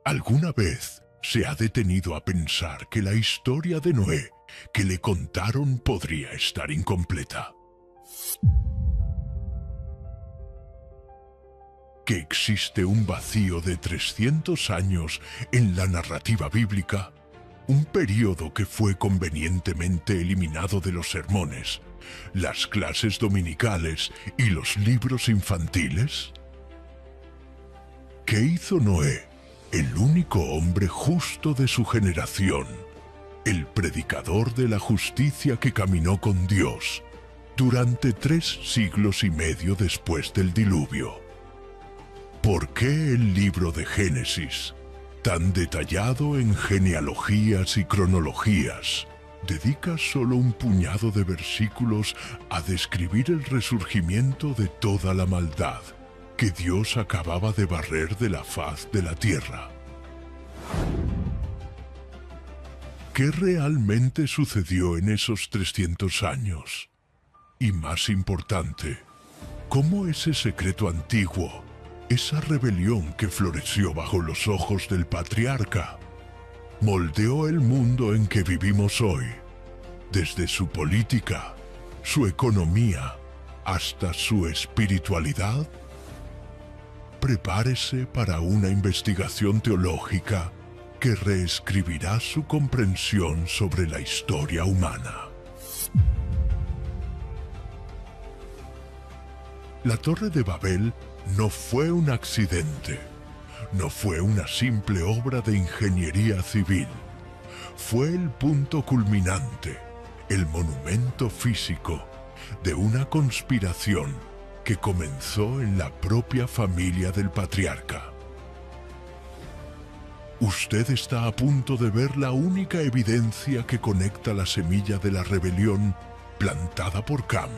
¿Alguna vez se ha detenido a pensar que la historia de Noé que le contaron podría estar incompleta? ¿Que existe un vacío de 300 años en la narrativa bíblica? Un período que fue convenientemente eliminado de los sermones, las clases dominicales y los libros infantiles. ¿Qué hizo Noé, el único hombre justo de su generación, el predicador de la justicia que caminó con Dios durante 3 siglos y medio después del diluvio? ¿Por qué el libro de Génesis, tan detallado en genealogías y cronologías, dedica solo un puñado de versículos a describir el resurgimiento de toda la maldad que Dios acababa de barrer de la faz de la tierra? ¿Qué realmente sucedió en esos 300 años? Y más importante, ¿cómo ese secreto antiguo, esa rebelión que floreció bajo los ojos del patriarca, moldeó el mundo en que vivimos hoy, desde su política, su economía, hasta su espiritualidad? Prepárese para una investigación teológica que reescribirá su comprensión sobre la historia humana. La Torre de Babel no fue un accidente, no fue una simple obra de ingeniería civil. Fue el punto culminante, el monumento físico de una conspiración que comenzó en la propia familia del patriarca. Usted está a punto de ver la única evidencia que conecta la semilla de la rebelión plantada por Cam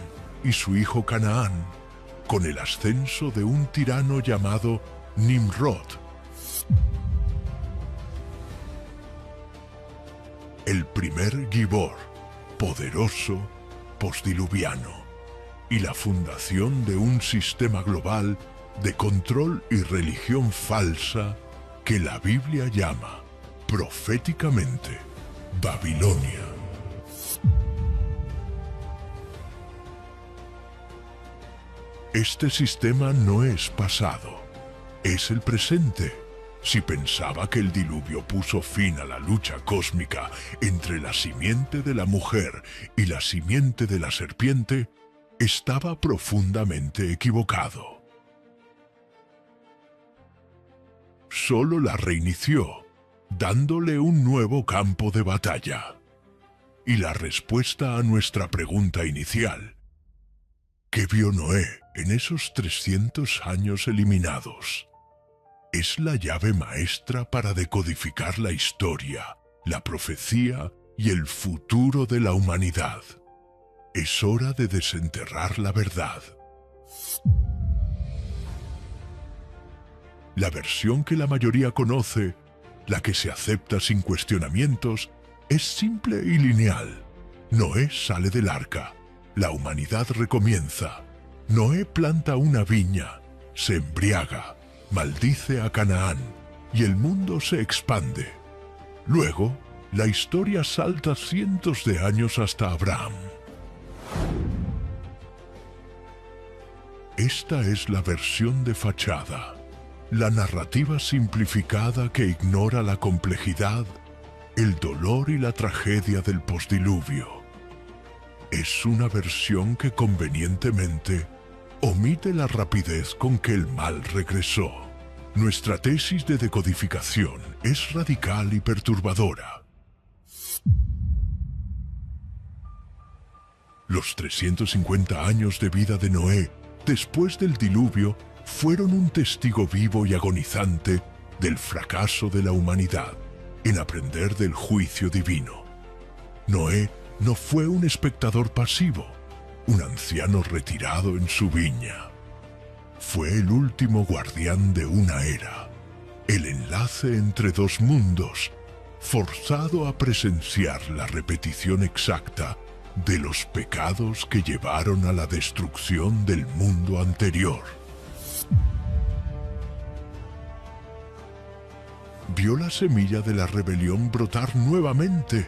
y su hijo Canaán con el ascenso de un tirano llamado Nimrod. El primer Gibor, poderoso, postdiluviano, y la fundación de un sistema global de control y religión falsa que la Biblia llama, proféticamente, Babilonia. Este sistema no es pasado, es el presente. Si pensaba que el diluvio puso fin a la lucha cósmica entre la simiente de la mujer y la simiente de la serpiente, estaba profundamente equivocado. Solo la reinició, dándole un nuevo campo de batalla. Y la respuesta a nuestra pregunta inicial: ¿qué vio Noé en esos 300 años eliminados? Es la llave maestra para decodificar la historia, la profecía y el futuro de la humanidad. Es hora de desenterrar la verdad. La versión que la mayoría conoce, la que se acepta sin cuestionamientos, es simple y lineal. Noé sale del arca, la humanidad recomienza. Noé planta una viña, se embriaga, maldice a Canaán y el mundo se expande. Luego, la historia salta cientos de años hasta Abraham. Esta es la versión de fachada, la narrativa simplificada que ignora la complejidad, el dolor y la tragedia del postdiluvio. Es una versión que convenientemente omite la rapidez con que el mal regresó. Nuestra tesis de decodificación es radical y perturbadora. Los 350 años de vida de Noé después del diluvio fueron un testigo vivo y agonizante del fracaso de la humanidad en aprender del juicio divino. Noé no fue un espectador pasivo, un anciano retirado en su viña. Fue el último guardián de una era, el enlace entre dos mundos, forzado a presenciar la repetición exacta de los pecados que llevaron a la destrucción del mundo anterior. vio la semilla de la rebelión brotar nuevamente,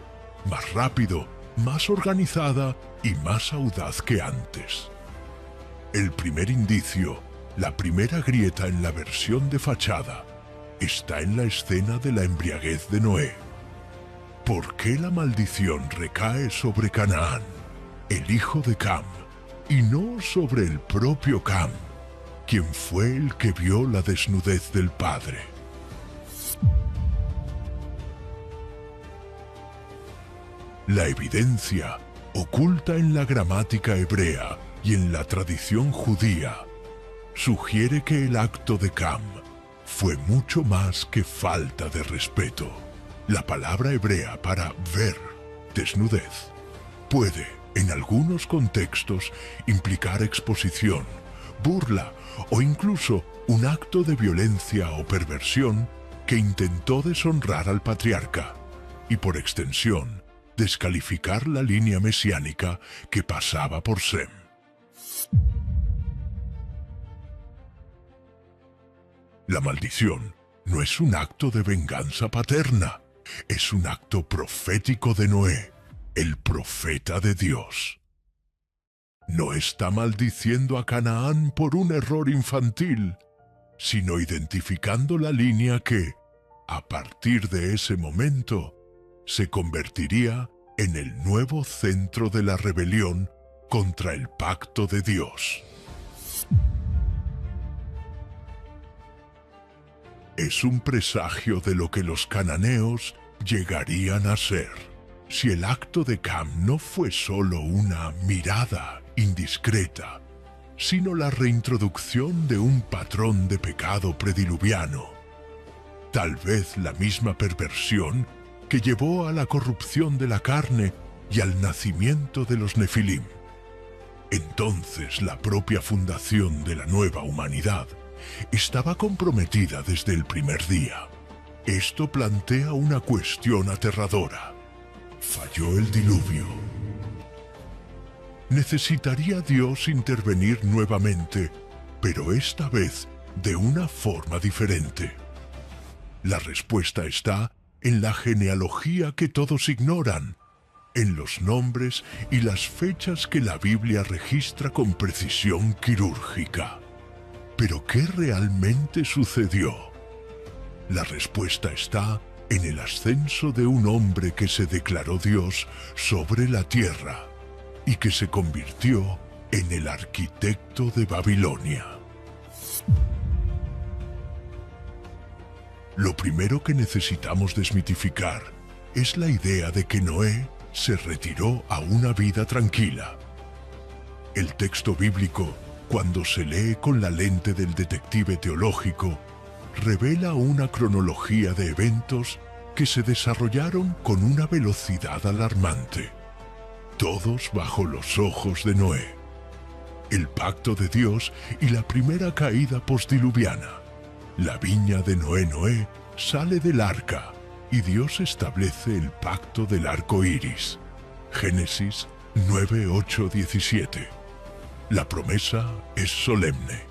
más rápido, más organizada y más audaz que antes. El primer indicio, la primera grieta en la versión de fachada, está en la escena de la embriaguez de Noé. ¿Por qué la maldición recae sobre Canaán, el hijo de Cam, y no sobre el propio Cam, quien fue el que vio la desnudez del padre? La evidencia, oculta en la gramática hebrea y en la tradición judía, sugiere que el acto de Cam fue mucho más que falta de respeto. La palabra hebrea para ver, desnudez, puede, en algunos contextos, implicar exposición, burla o incluso un acto de violencia o perversión que intentó deshonrar al patriarca y, por extensión, descalificar la línea mesiánica que pasaba por Sem. La maldición no es un acto de venganza paterna, es un acto profético de Noé, el profeta de Dios. No está maldiciendo a Canaán por un error infantil, sino identificando la línea que, a partir de ese momento, se convertiría en el nuevo centro de la rebelión contra el pacto de Dios. Es un presagio de lo que los cananeos llegarían a ser. Si el acto de Cam no fue solo una mirada indiscreta, sino la reintroducción de un patrón de pecado prediluviano, tal vez la misma perversión que llevó a la corrupción de la carne y al nacimiento de los Nefilim. Entonces la propia fundación de la nueva humanidad estaba comprometida desde el primer día. Esto plantea una cuestión aterradora. ¿Falló el diluvio? ¿Necesitaría Dios intervenir nuevamente, pero esta vez de una forma diferente? La respuesta está en la genealogía que todos ignoran, en los nombres y las fechas que la Biblia registra con precisión quirúrgica. ¿Pero qué realmente sucedió? La respuesta está en el ascenso de un hombre que se declaró Dios sobre la tierra y que se convirtió en el arquitecto de Babilonia. Lo primero que necesitamos desmitificar es la idea de que Noé se retiró a una vida tranquila. El texto bíblico, cuando se lee con la lente del detective teológico, revela una cronología de eventos que se desarrollaron con una velocidad alarmante, todos bajo los ojos de Noé. El pacto de Dios y la primera caída postdiluviana. La viña de Noé sale del arca y Dios establece el pacto del arco iris. Génesis 9, 8, 17. La promesa es solemne.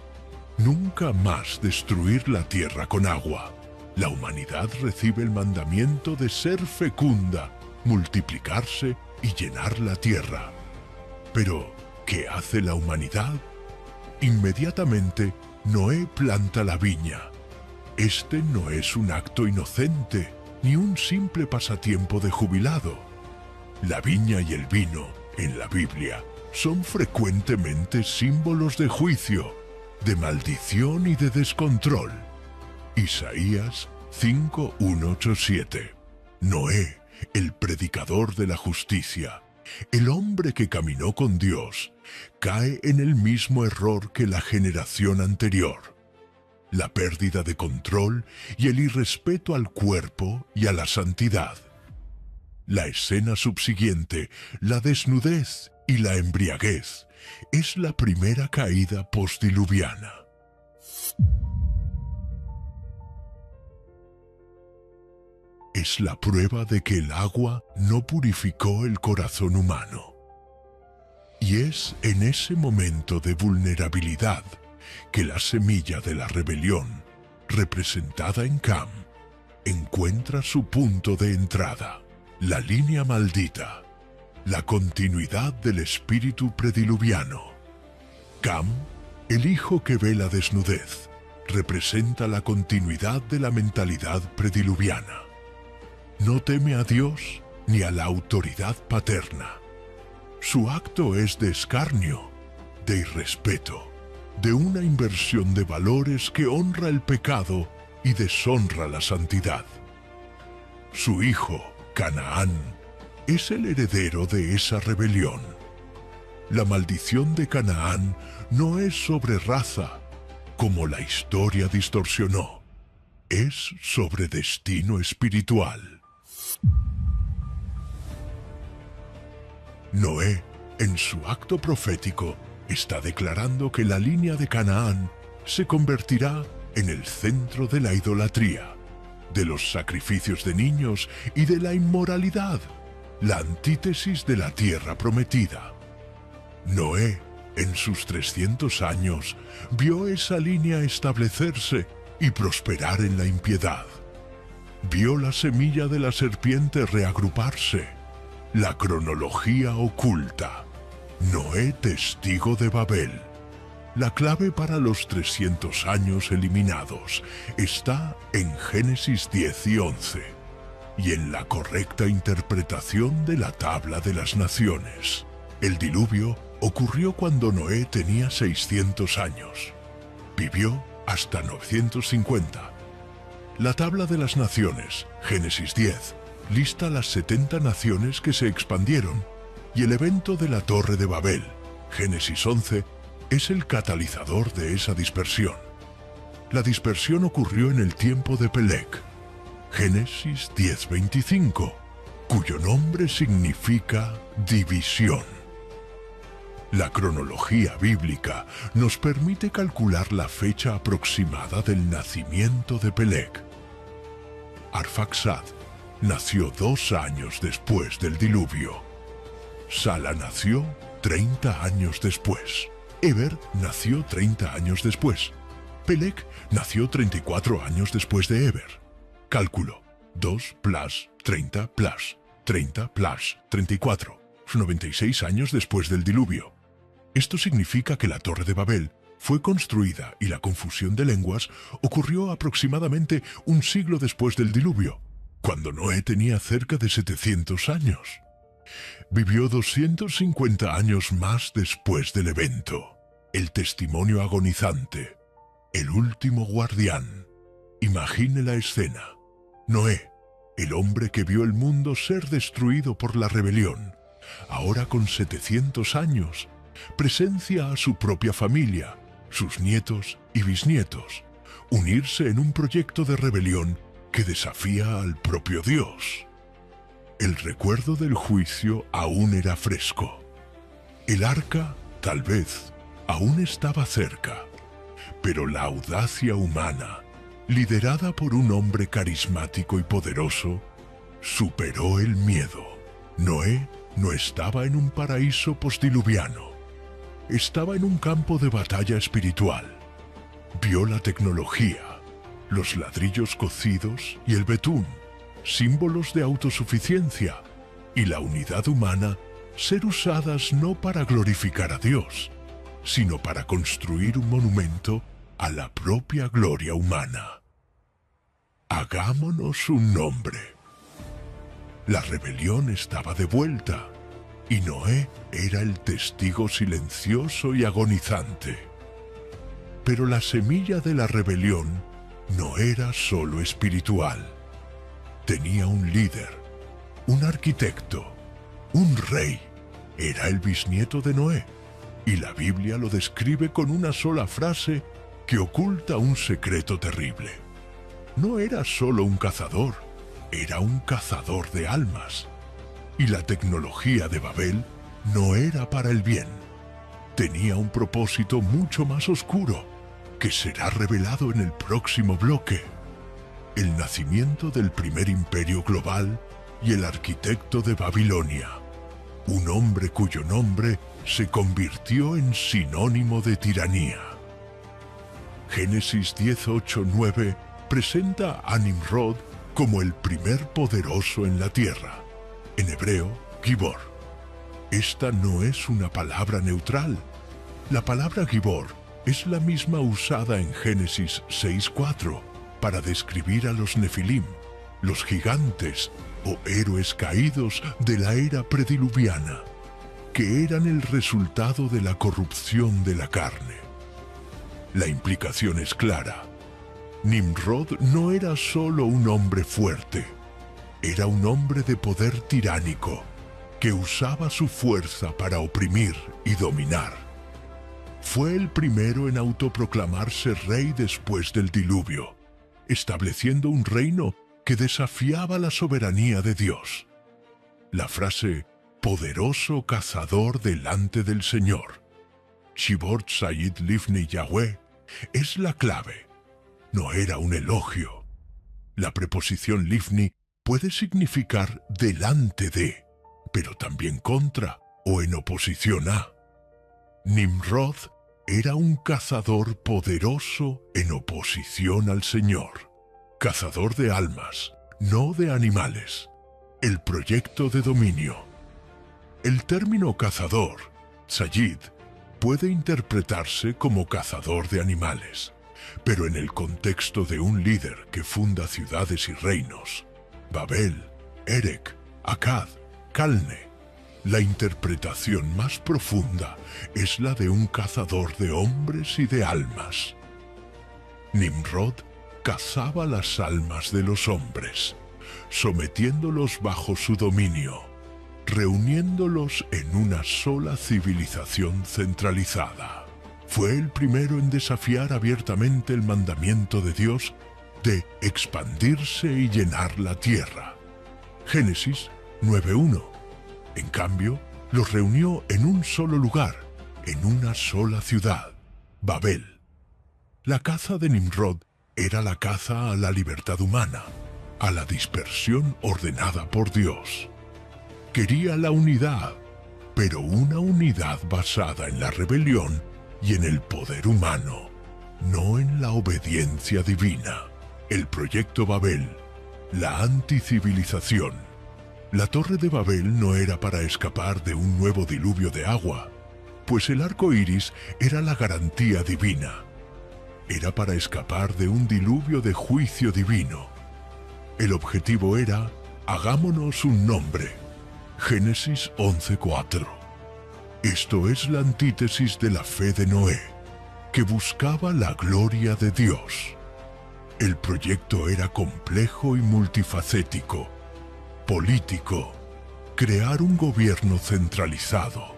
Nunca más destruir la tierra con agua. La humanidad recibe el mandamiento de ser fecunda, multiplicarse y llenar la tierra. Pero, ¿qué hace la humanidad? Inmediatamente, Noé planta la viña. Este no es un acto inocente, ni un simple pasatiempo de jubilado. La viña y el vino, en la Biblia, son frecuentemente símbolos de juicio, de maldición y de descontrol. Isaías 5, 1, 8, 7. Noé, el predicador de la justicia, el hombre que caminó con Dios, cae en el mismo error que la generación anterior. La pérdida de control y el irrespeto al cuerpo y a la santidad. La escena subsiguiente, la desnudez y la embriaguez, es la primera caída postdiluviana. Es la prueba de que el agua no purificó el corazón humano. Y es en ese momento de vulnerabilidad que la semilla de la rebelión, representada en Cam, encuentra su punto de entrada, la línea maldita, la continuidad del espíritu prediluviano. Cam, el hijo que ve la desnudez, representa la continuidad de la mentalidad prediluviana. No teme a Dios ni a la autoridad paterna. Su acto es de escarnio, de irrespeto, de una inversión de valores que honra el pecado y deshonra la santidad. Su hijo, Canaán, es el heredero de esa rebelión. La maldición de Canaán no es sobre raza, como la historia distorsionó. Es sobre destino espiritual. Noé, en su acto profético, está declarando que la línea de Canaán se convertirá en el centro de la idolatría, de los sacrificios de niños y de la inmoralidad, la antítesis de la tierra prometida. Noé, en sus 300 años, vio esa línea establecerse y prosperar en la impiedad. Vio la semilla de la serpiente reagruparse, la cronología oculta. Noé, testigo de Babel. La clave para los 300 años eliminados está en Génesis 10 y 11 y en la correcta interpretación de la tabla de las naciones. El diluvio ocurrió cuando Noé tenía 600 años. Vivió hasta 950. La tabla de las naciones, Génesis 10, lista las 70 naciones que se expandieron, y el evento de la Torre de Babel, Génesis 11, es el catalizador de esa dispersión. La dispersión ocurrió en el tiempo de Peleg, Génesis 10:25, cuyo nombre significa división. La cronología bíblica nos permite calcular la fecha aproximada del nacimiento de Peleg. Arfaxad nació 2 años después del diluvio. Sala nació 30 años después. Eber nació 30 años después. Peleg nació 34 años después de Eber. Cálculo: 2 plus 30 plus 30 plus 34. 96 años después del diluvio. Esto significa que la Torre de Babel fue construida y la confusión de lenguas ocurrió aproximadamente un siglo después del diluvio, cuando Noé tenía cerca de 700 años. Vivió 250 años más después del evento. El testimonio agonizante. El último guardián. Imagine la escena. Noé, el hombre que vio el mundo ser destruido por la rebelión, ahora con 700 años, presencia a su propia familia, sus nietos y bisnietos, unirse en un proyecto de rebelión que desafía al propio Dios. El recuerdo del juicio aún era fresco. El arca, tal vez, aún estaba cerca, pero la audacia humana, liderada por un hombre carismático y poderoso, superó el miedo. Noé no estaba en un paraíso postdiluviano. Estaba en un campo de batalla espiritual. Vio la tecnología, los ladrillos cocidos y el betún, símbolos de autosuficiencia, y la unidad humana ser usadas no para glorificar a Dios, sino para construir un monumento a la propia gloria humana. Hagámonos un nombre. La rebelión estaba de vuelta, y Noé era el testigo silencioso y agonizante. Pero la semilla de la rebelión no era solo espiritual. Tenía un líder, un arquitecto, un rey. Era el bisnieto de Noé, y la Biblia lo describe con una sola frase que oculta un secreto terrible. No era solo un cazador, era un cazador de almas. Y la tecnología de Babel no era para el bien. Tenía un propósito mucho más oscuro, que será revelado en el próximo bloque. El nacimiento del primer imperio global y el arquitecto de Babilonia. Un hombre cuyo nombre se convirtió en sinónimo de tiranía. Génesis 10:8-9 presenta a Nimrod como el primer poderoso en la tierra, en hebreo, Gibor. Esta no es una palabra neutral. La palabra Gibor es la misma usada en Génesis 6:4 para describir a los Nefilim, los gigantes o héroes caídos de la era prediluviana, que eran el resultado de la corrupción de la carne. La implicación es clara. Nimrod no era solo un hombre fuerte, era un hombre de poder tiránico que usaba su fuerza para oprimir y dominar. Fue el primero en autoproclamarse rey después del diluvio, estableciendo un reino que desafiaba la soberanía de Dios. La frase «poderoso cazador delante del Señor», Shibor Sayid Lifnei Yahweh, es la clave. No era un elogio. La preposición Lifni puede significar delante de, pero también contra o en oposición a. Nimrod era un cazador poderoso en oposición al Señor. Cazador de almas, no de animales. El proyecto de dominio. El término cazador, Sayid, puede interpretarse como cazador de animales, pero en el contexto de un líder que funda ciudades y reinos, Babel, Erech, Akkad, Calne, la interpretación más profunda es la de un cazador de hombres y de almas. Nimrod cazaba las almas de los hombres, sometiéndolos bajo su dominio, reuniéndolos en una sola civilización centralizada. Fue el primero en desafiar abiertamente el mandamiento de Dios de expandirse y llenar la tierra. Génesis 9:1. En cambio, los reunió en un solo lugar, en una sola ciudad, Babel. La caza de Nimrod era la caza a la libertad humana, a la dispersión ordenada por Dios. Quería la unidad, pero una unidad basada en la rebelión y en el poder humano, no en la obediencia divina. El proyecto Babel, la anticivilización. La Torre de Babel no era para escapar de un nuevo diluvio de agua, pues el arco iris era la garantía divina. Era para escapar de un diluvio de juicio divino. El objetivo era, hagámonos un nombre. Génesis 11:4. Esto es la antítesis de la fe de Noé, que buscaba la gloria de Dios. El proyecto era complejo y multifacético. Político, crear un gobierno centralizado,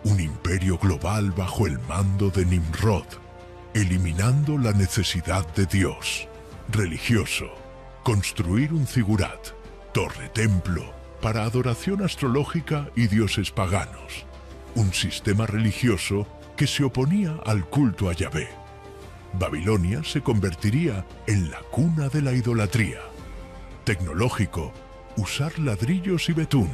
un imperio global bajo el mando de Nimrod, eliminando la necesidad de Dios. Religioso, construir un zigurat, torre-templo, para adoración astrológica y dioses paganos. Un sistema religioso que se oponía al culto a Yahvé. Babilonia se convertiría en la cuna de la idolatría. Tecnológico, usar ladrillos y betún.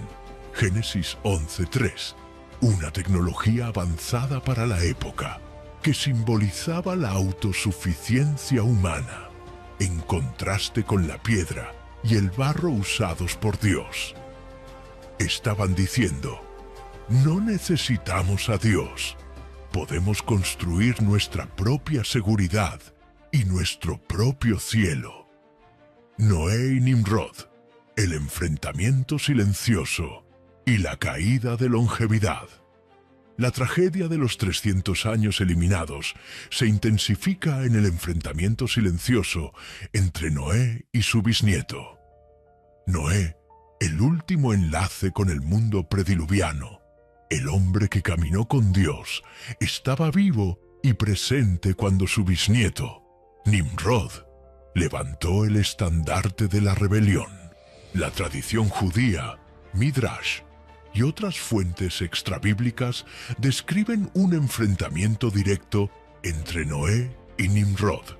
Génesis 11:3. Una tecnología avanzada para la época, que simbolizaba la autosuficiencia humana, en contraste con la piedra y el barro usados por Dios. Estaban diciendo, no necesitamos a Dios, podemos construir nuestra propia seguridad y nuestro propio cielo. Noé y Nimrod, el enfrentamiento silencioso y la caída de longevidad. La tragedia de los 300 años eliminados se intensifica en el enfrentamiento silencioso entre Noé y su bisnieto. Noé, el último enlace con el mundo prediluviano, el hombre que caminó con Dios, estaba vivo y presente cuando su bisnieto, Nimrod, levantó el estandarte de la rebelión. La tradición judía, Midrash, y otras fuentes extrabíblicas describen un enfrentamiento directo entre Noé y Nimrod,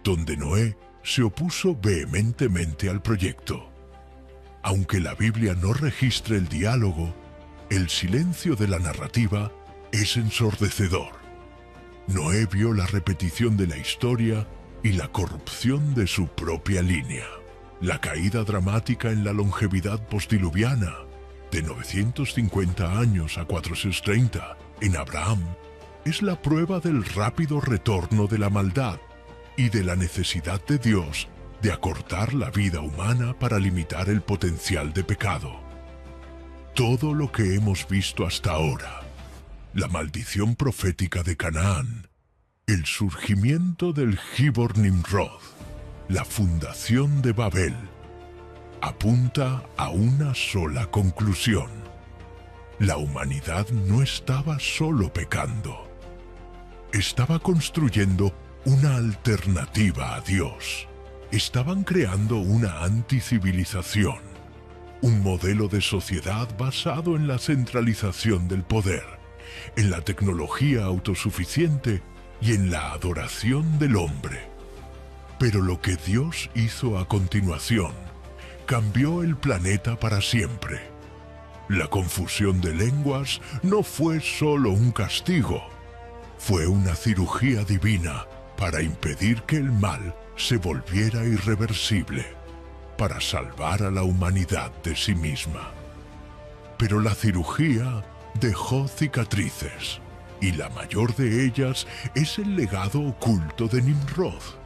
donde Noé se opuso vehementemente al proyecto. Aunque la Biblia no registre el diálogo, el silencio de la narrativa es ensordecedor. Noé vio la repetición de la historia y la corrupción de su propia línea. La caída dramática en la longevidad postdiluviana, de 950 años a 430, en Abraham, es la prueba del rápido retorno de la maldad y de la necesidad de Dios de acortar la vida humana para limitar el potencial de pecado. Todo lo que hemos visto hasta ahora, la maldición profética de Canaán, el surgimiento del Gibor Nimrod, la fundación de Babel, apunta a una sola conclusión. La humanidad no estaba solo pecando, estaba construyendo una alternativa a Dios. Estaban creando una anticivilización, un modelo de sociedad basado en la centralización del poder, en la tecnología autosuficiente y en la adoración del hombre. Pero lo que Dios hizo a continuación cambió el planeta para siempre. La confusión de lenguas no fue solo un castigo, fue una cirugía divina para impedir que el mal se volviera irreversible, para salvar a la humanidad de sí misma. Pero la cirugía dejó cicatrices, y la mayor de ellas es el legado oculto de Nimrod,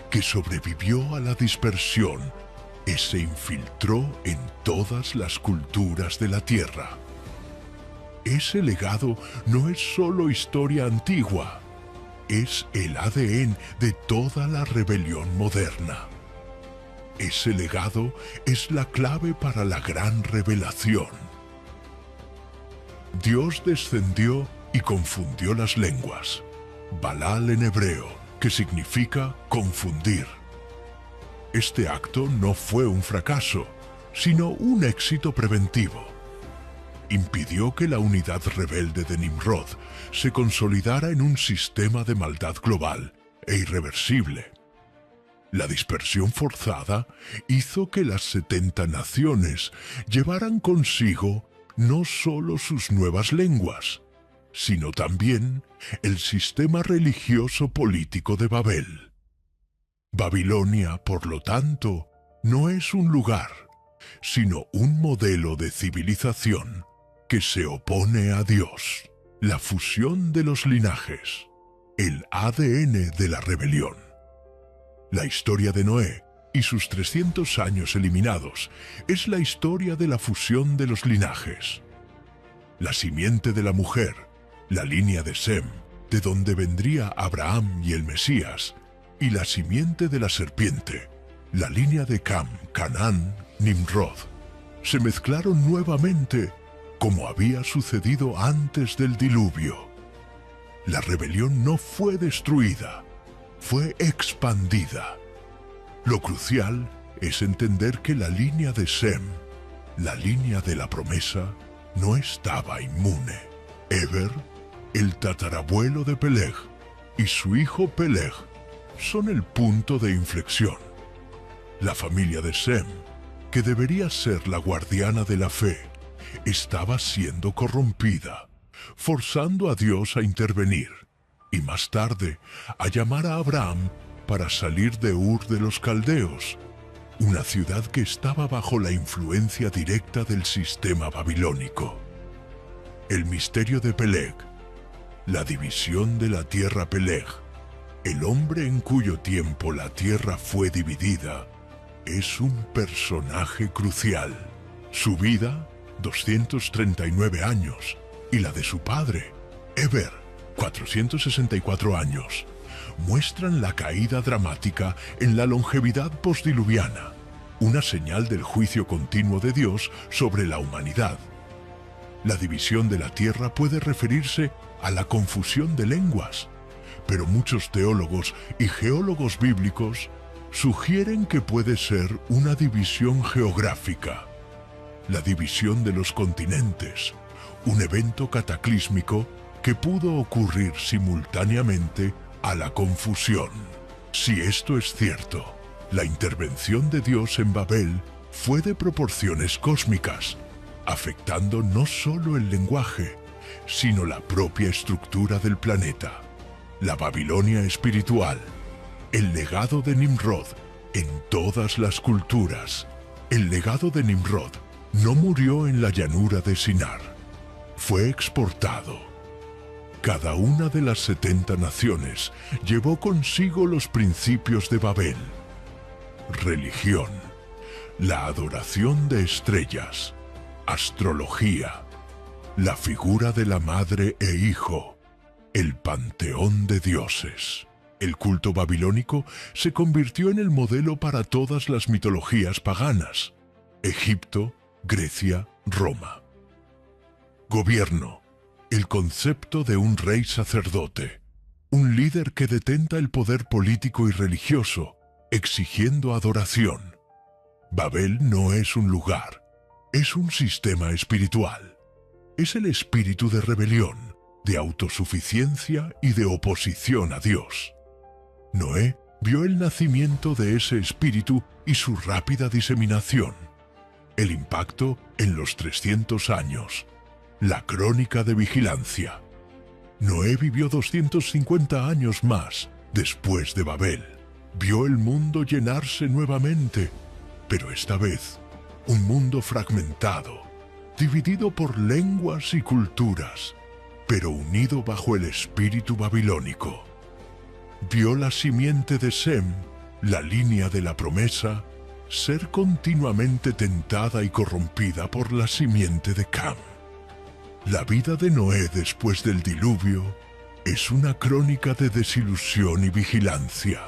que sobrevivió a la dispersión y se infiltró en todas las culturas de la Tierra. Ese legado no es solo historia antigua, es el ADN de toda la rebelión moderna. Ese legado es la clave para la gran revelación. Dios descendió y confundió las lenguas. Balal en hebreo, que significa confundir. Este acto no fue un fracaso, sino un éxito preventivo. Impidió que la unidad rebelde de Nimrod se consolidara en un sistema de maldad global e irreversible. La dispersión forzada hizo que las 70 naciones llevaran consigo no solo sus nuevas lenguas, sino también el sistema religioso político de Babel. Babilonia, por lo tanto, no es un lugar, sino un modelo de civilización que se opone a Dios, la fusión de los linajes, el ADN de la rebelión. La historia de Noé y sus 300 años eliminados es la historia de la fusión de los linajes. La simiente de la mujer, la línea de Sem, de donde vendría Abraham y el Mesías, y la simiente de la serpiente, la línea de Cam, Canaán, Nimrod, se mezclaron nuevamente como había sucedido antes del diluvio. La rebelión no fue destruida, fue expandida. Lo crucial es entender que la línea de Sem, la línea de la promesa, no estaba inmune. Eber, el tatarabuelo de Peleg, y su hijo Peleg son el punto de inflexión. La familia de Sem, que debería ser la guardiana de la fe, estaba siendo corrompida, forzando a Dios a intervenir, y más tarde a llamar a Abraham para salir de Ur de los Caldeos, una ciudad que estaba bajo la influencia directa del sistema babilónico. El misterio de Peleg, la división de la tierra Peleg, el hombre en cuyo tiempo la tierra fue dividida, es un personaje crucial. Su vida, 239 años, y la de su padre, Eber, 464 años, muestran la caída dramática en la longevidad postdiluviana, una señal del juicio continuo de Dios sobre la humanidad. La división de la tierra puede referirse a la confusión de lenguas, pero muchos teólogos y geólogos bíblicos sugieren que puede ser una división geográfica, la división de los continentes, un evento cataclísmico que pudo ocurrir simultáneamente a la confusión. Si esto es cierto, la intervención de Dios en Babel fue de proporciones cósmicas, afectando no solo el lenguaje, sino la propia estructura del planeta. La Babilonia espiritual, el legado de Nimrod, En todas las culturas, el legado de Nimrod no murió en la llanura de Sinar. Fue exportado. Cada una de las 70 naciones llevó consigo los principios de Babel. Religión, la adoración de estrellas, astrología, la figura de la madre e hijo, el panteón de dioses. El culto babilónico se convirtió en el modelo para todas las mitologías paganas: Egipto, Grecia, Roma. Gobierno, el concepto de un rey sacerdote, un líder que detenta el poder político y religioso, exigiendo adoración. Babel no es un lugar, es un sistema espiritual. Es el espíritu de rebelión, de autosuficiencia y de oposición a Dios. Noé vio el nacimiento de ese espíritu y su rápida diseminación. El impacto en los 300 años. La crónica de vigilancia. Noé vivió 250 años más después de Babel. Vio el mundo llenarse nuevamente, pero esta vez un mundo fragmentado, dividido por lenguas y culturas, pero unido bajo el espíritu babilónico. Vio la simiente de Sem, la línea de la promesa, ser continuamente tentada y corrompida por la simiente de Cam. La vida de Noé después del diluvio es una crónica de desilusión y vigilancia,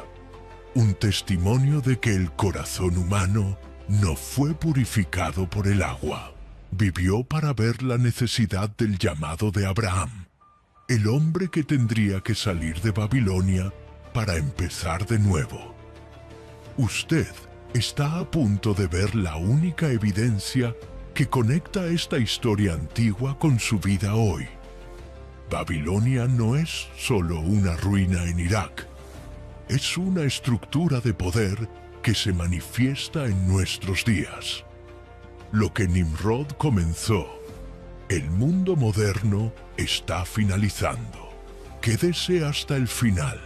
un testimonio de que el corazón humano no fue purificado por el agua. Vivió para ver la necesidad del llamado de Abraham, el hombre que tendría que salir de Babilonia para empezar de nuevo. Usted está a punto de ver la única evidencia que conecta esta historia antigua con su vida hoy. Babilonia no es solo una ruina en Irak, es una estructura de poder que se manifiesta en nuestros días. Lo que Nimrod comenzó, el mundo moderno está finalizando. Quédese hasta el final,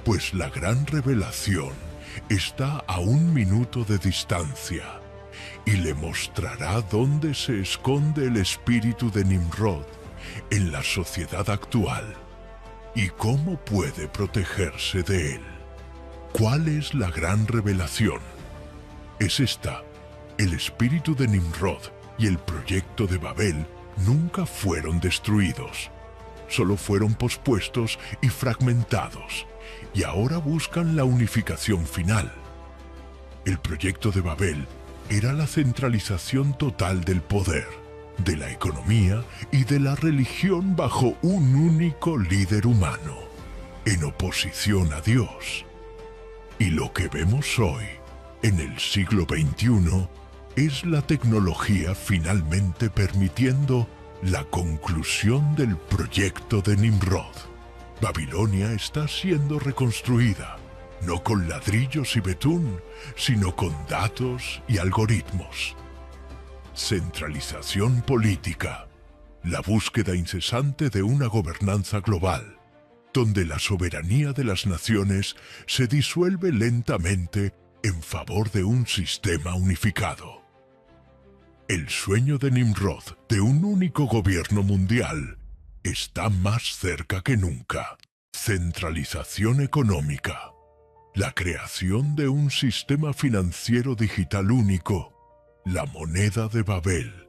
pues la gran revelación está a 1 minuto de distancia y le mostrará dónde se esconde el espíritu de Nimrod en la sociedad actual y cómo puede protegerse de él. ¿Cuál es la gran revelación? Es esta: el espíritu de Nimrod y el proyecto de Babel nunca fueron destruidos, solo fueron pospuestos y fragmentados, y ahora buscan la unificación final. El proyecto de Babel era la centralización total del poder, de la economía y de la religión bajo un único líder humano, en oposición a Dios. Y lo que vemos hoy, en el siglo XXI, es la tecnología finalmente permitiendo la conclusión del proyecto de Nimrod. Babilonia está siendo reconstruida, no con ladrillos y betún, sino con datos y algoritmos. Centralización política, la búsqueda incesante de una gobernanza global, donde la soberanía de las naciones se disuelve lentamente en favor de un sistema unificado. El sueño de Nimrod de un único gobierno mundial está más cerca que nunca. Centralización económica, la creación de un sistema financiero digital único, la moneda de Babel,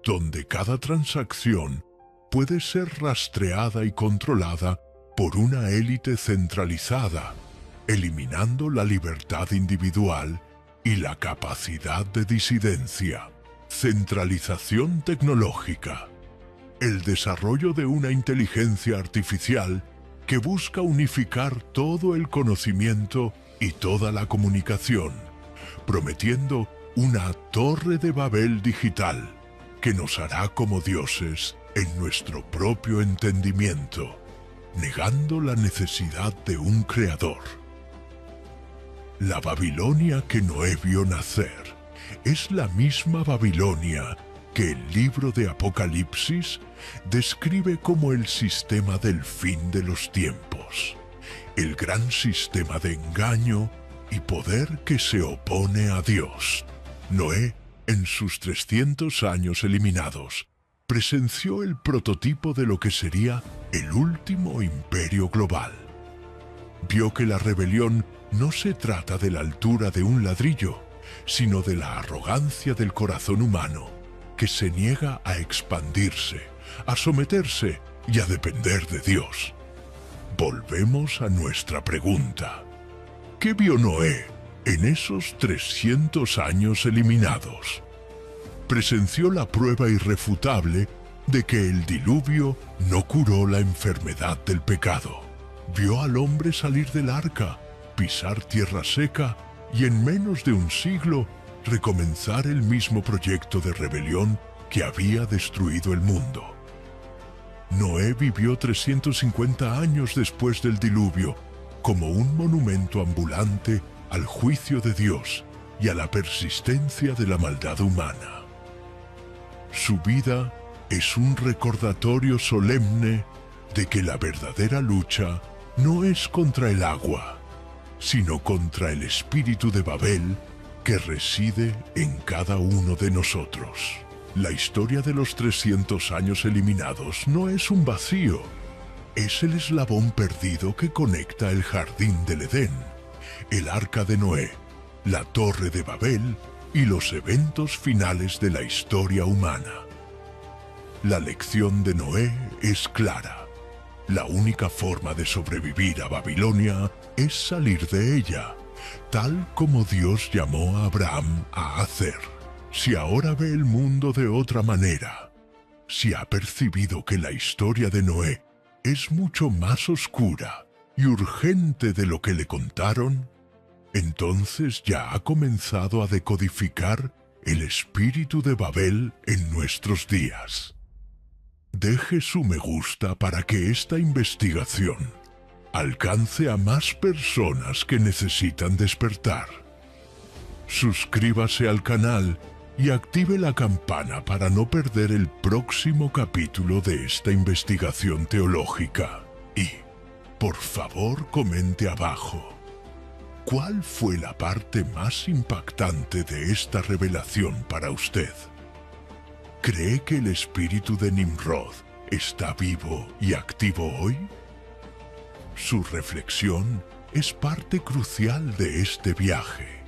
donde cada transacción puede ser rastreada y controlada por una élite centralizada, eliminando la libertad individual y la capacidad de disidencia. Centralización tecnológica, el desarrollo de una inteligencia artificial que busca unificar todo el conocimiento y toda la comunicación, prometiendo una torre de Babel digital que nos hará como dioses en nuestro propio entendimiento, negando la necesidad de un creador. La Babilonia que Noé vio nacer es la misma Babilonia que el libro de Apocalipsis describe como el sistema del fin de los tiempos, el gran sistema de engaño, y poder que se opone a Dios. Noé, en sus 300 años eliminados, presenció el prototipo de lo que sería el último imperio global. Vio que la rebelión no se trata de la altura de un ladrillo, sino de la arrogancia del corazón humano, que se niega a expandirse, a someterse y a depender de Dios. Volvemos a nuestra pregunta. ¿Qué vio Noé en esos 300 años eliminados? Presenció la prueba irrefutable de que el diluvio no curó la enfermedad del pecado. Vio al hombre salir del arca, pisar tierra seca y en menos de un siglo recomenzar el mismo proyecto de rebelión que había destruido el mundo. Noé vivió 350 años después del diluvio como un monumento ambulante al juicio de Dios y a la persistencia de la maldad humana. Su vida es un recordatorio solemne de que la verdadera lucha no es contra el agua, sino contra el espíritu de Babel que reside en cada uno de nosotros. La historia de los 300 años eliminados no es un vacío, es el eslabón perdido que conecta el jardín del Edén, el arca de Noé, la torre de Babel y los eventos finales de la historia humana. La lección de Noé es clara. La única forma de sobrevivir a Babilonia es salir de ella, tal como Dios llamó a Abraham a hacer. Si ahora ve el mundo de otra manera, si ha percibido que la historia de Noé es mucho más oscura y urgente de lo que le contaron, entonces ya ha comenzado a decodificar el espíritu de Babel en nuestros días. Deje su me gusta para que esta investigación alcance a más personas que necesitan despertar. Suscríbase al canal y active la campana para no perder el próximo capítulo de esta investigación teológica. Y, por favor, comente abajo, ¿cuál fue la parte más impactante de esta revelación para usted? ¿Cree que el espíritu de Nimrod está vivo y activo hoy? Su reflexión es parte crucial de este viaje.